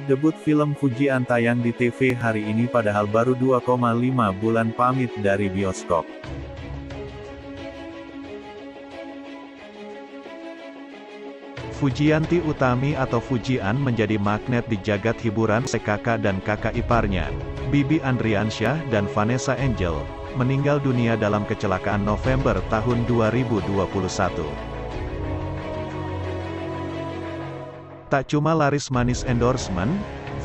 Debut film Fujian tayang di TV hari ini padahal baru 2,5 bulan pamit dari bioskop. Fujianti Utami atau Fujian menjadi magnet di jagat hiburan kakak dan kakak iparnya, Bibi Andriansyah dan Vanessa Angel, meninggal dunia dalam kecelakaan November tahun 2021. Tak cuma laris manis endorsement,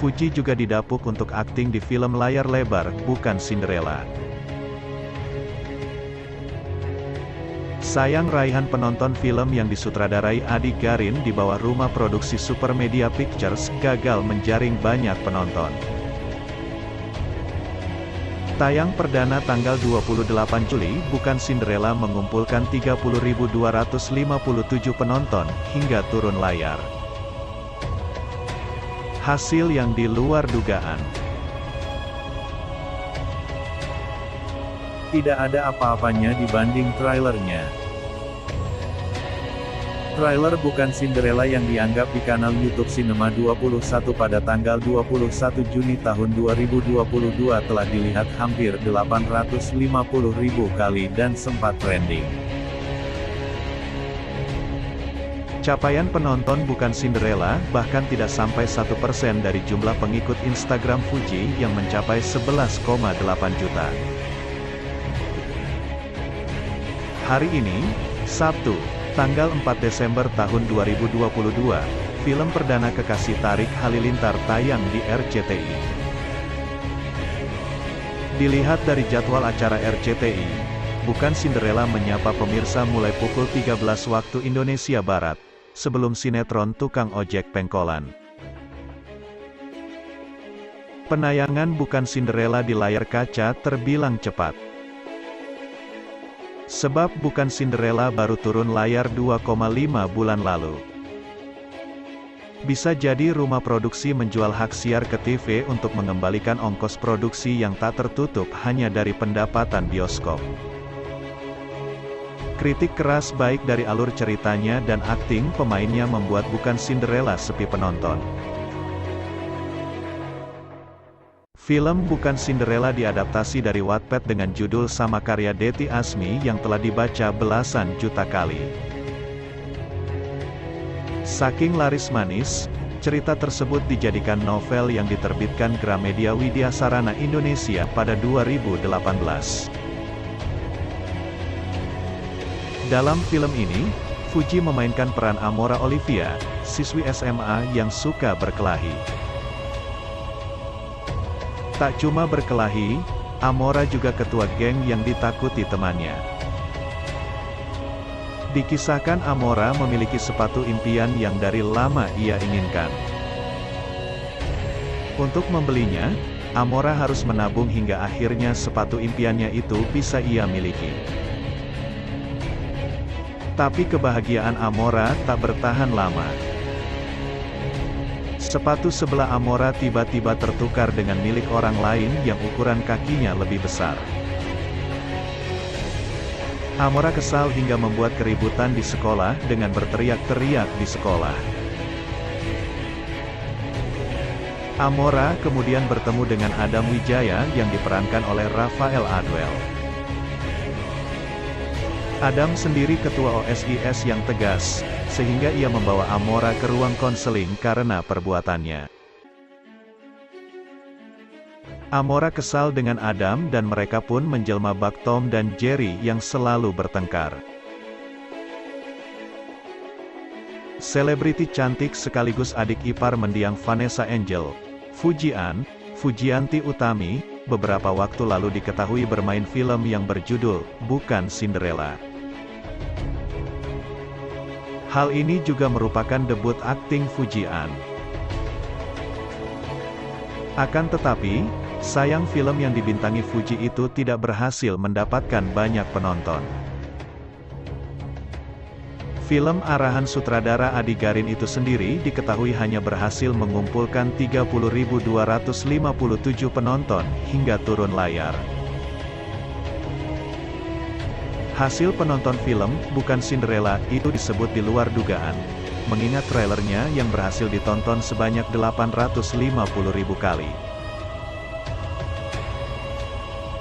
Fuji juga didapuk untuk akting di film layar lebar, Bukan Cinderella. Sayang raihan penonton film yang disutradarai Adi Garin di bawah rumah produksi Supermedia Pictures gagal menjaring banyak penonton. Tayang perdana tanggal 28 Juli, Bukan Cinderella mengumpulkan 30.257 penonton, hingga turun layar. Hasil yang di luar dugaan. Tidak ada apa-apanya dibanding trailernya. Trailer Bukan Cinderella yang dianggap di kanal YouTube Cinema 21 pada tanggal 21 Juni tahun 2022 telah dilihat hampir 850.000 kali dan sempat trending. Capaian penonton Bukan Cinderella bahkan tidak sampai 1% dari jumlah pengikut Instagram Fuji yang mencapai 11,8 juta. Hari ini, Sabtu, tanggal 4 Desember tahun 2022, film perdana Kekasih Tarik Halilintar tayang di RCTI. Dilihat dari jadwal acara RCTI, Bukan Cinderella menyapa pemirsa mulai pukul 13 waktu Indonesia Barat, sebelum sinetron Tukang Ojek Pengkolan. Penayangan Bukan Cinderella di layar kaca terbilang cepat. Sebab Bukan Cinderella baru turun layar 2,5 bulan lalu. Bisa jadi rumah produksi menjual hak siar ke TV untuk mengembalikan ongkos produksi yang tak tertutup hanya dari pendapatan bioskop. Kritik keras baik dari alur ceritanya dan akting pemainnya membuat Bukan Cinderella sepi penonton. Film Bukan Cinderella diadaptasi dari Wattpad dengan judul sama karya Dety Azmi yang telah dibaca belasan juta kali. Saking laris manis, cerita tersebut dijadikan novel yang diterbitkan Gramedia Widya Sarana Indonesia pada 2018. Dalam film ini, Fuji memainkan peran Amora Olivia, siswi SMA yang suka berkelahi. Tak cuma berkelahi, Amora juga ketua geng yang ditakuti temannya. Dikisahkan Amora memiliki sepatu impian yang dari lama ia inginkan. Untuk membelinya, Amora harus menabung hingga akhirnya sepatu impiannya itu bisa ia miliki. Tapi kebahagiaan Amora tak bertahan lama. Sepatu sebelah Amora tiba-tiba tertukar dengan milik orang lain yang ukuran kakinya lebih besar. Amora kesal hingga membuat keributan di sekolah dengan berteriak-teriak di sekolah. Amora kemudian bertemu dengan Adam Wijaya yang diperankan oleh Rafael Adwell. Adam sendiri ketua OSIS yang tegas, sehingga ia membawa Amora ke ruang konseling karena perbuatannya. Amora kesal dengan Adam dan mereka pun menjelma bak Tom dan Jerry yang selalu bertengkar. Selebriti cantik sekaligus adik ipar mendiang Vanessa Angel, Fujianti Utami, beberapa waktu lalu diketahui bermain film yang berjudul Bukan Cinderella. Hal ini juga merupakan debut akting Fujian. Akan tetapi, sayang film yang dibintangi Fuji itu tidak berhasil mendapatkan banyak penonton. Film arahan sutradara Adi Garin itu sendiri diketahui hanya berhasil mengumpulkan 30.257 penonton hingga turun layar. Hasil penonton film Bukan Cinderella itu disebut di luar dugaan. mengingat trailernya yang berhasil ditonton sebanyak 850.000 kali.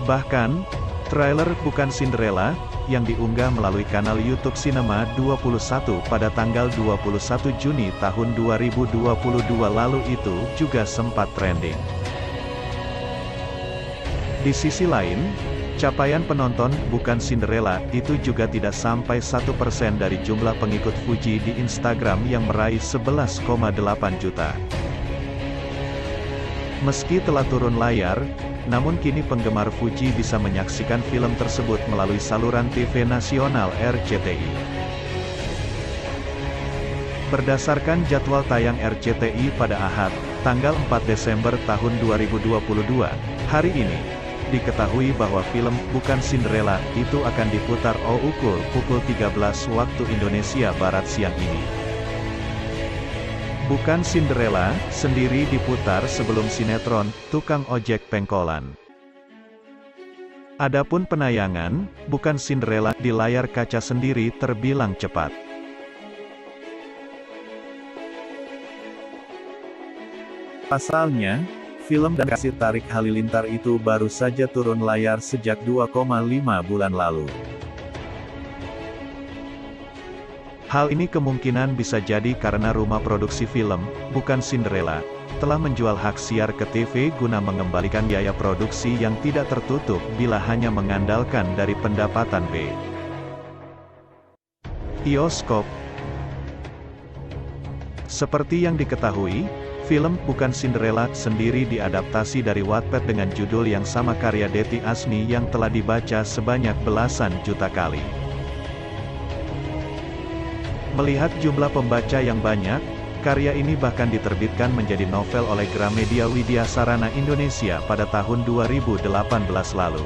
Bahkan, trailer Bukan Cinderella, yang diunggah melalui kanal YouTube Cinema 21 pada tanggal 21 Juni tahun 2022 lalu itu juga sempat trending. Di sisi lain, capaian penonton Bukan Cinderella itu juga tidak sampai 1% dari jumlah pengikut Fuji di Instagram yang meraih 11,8 juta. Meski telah turun layar, namun kini penggemar Fuji bisa menyaksikan film tersebut melalui saluran TV nasional RCTI. Berdasarkan jadwal tayang RCTI pada Ahad, tanggal 4 Desember tahun 2022, hari ini, diketahui bahwa film Bukan Cinderella itu akan diputar pukul 13 waktu Indonesia Barat siang ini. Bukan Cinderella sendiri diputar sebelum sinetron Tukang Ojek Pengkolan. Adapun penayangan Bukan Cinderella di layar kaca sendiri terbilang cepat. Pasalnya, film dan kasih tarik Halilintar itu baru saja turun layar sejak 2,5 bulan lalu. Hal ini kemungkinan bisa jadi karena rumah produksi film, Bukan Cinderella, telah menjual hak siar ke TV guna mengembalikan biaya produksi yang tidak tertutup bila hanya mengandalkan dari pendapatan bioskop. Seperti yang diketahui, film Bukan Cinderella sendiri diadaptasi dari Wattpad dengan judul yang sama karya Dety Asmi yang telah dibaca sebanyak belasan juta kali. Melihat jumlah pembaca yang banyak, karya ini bahkan diterbitkan menjadi novel oleh Gramedia Widya Sarana Indonesia pada tahun 2018 lalu.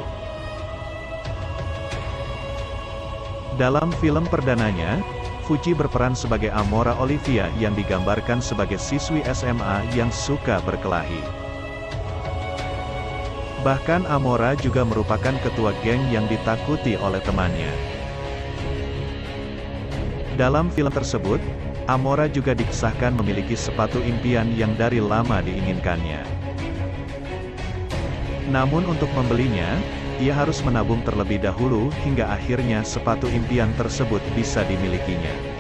Dalam film perdananya, Fuji berperan sebagai Amora Olivia yang digambarkan sebagai siswi SMA yang suka berkelahi. Bahkan Amora juga merupakan ketua geng yang ditakuti oleh temannya. Dalam film tersebut, Amora juga dikisahkan memiliki sepatu impian yang dari lama diinginkannya. Namun untuk membelinya, ia harus menabung terlebih dahulu hingga akhirnya sepatu impian tersebut bisa dimilikinya.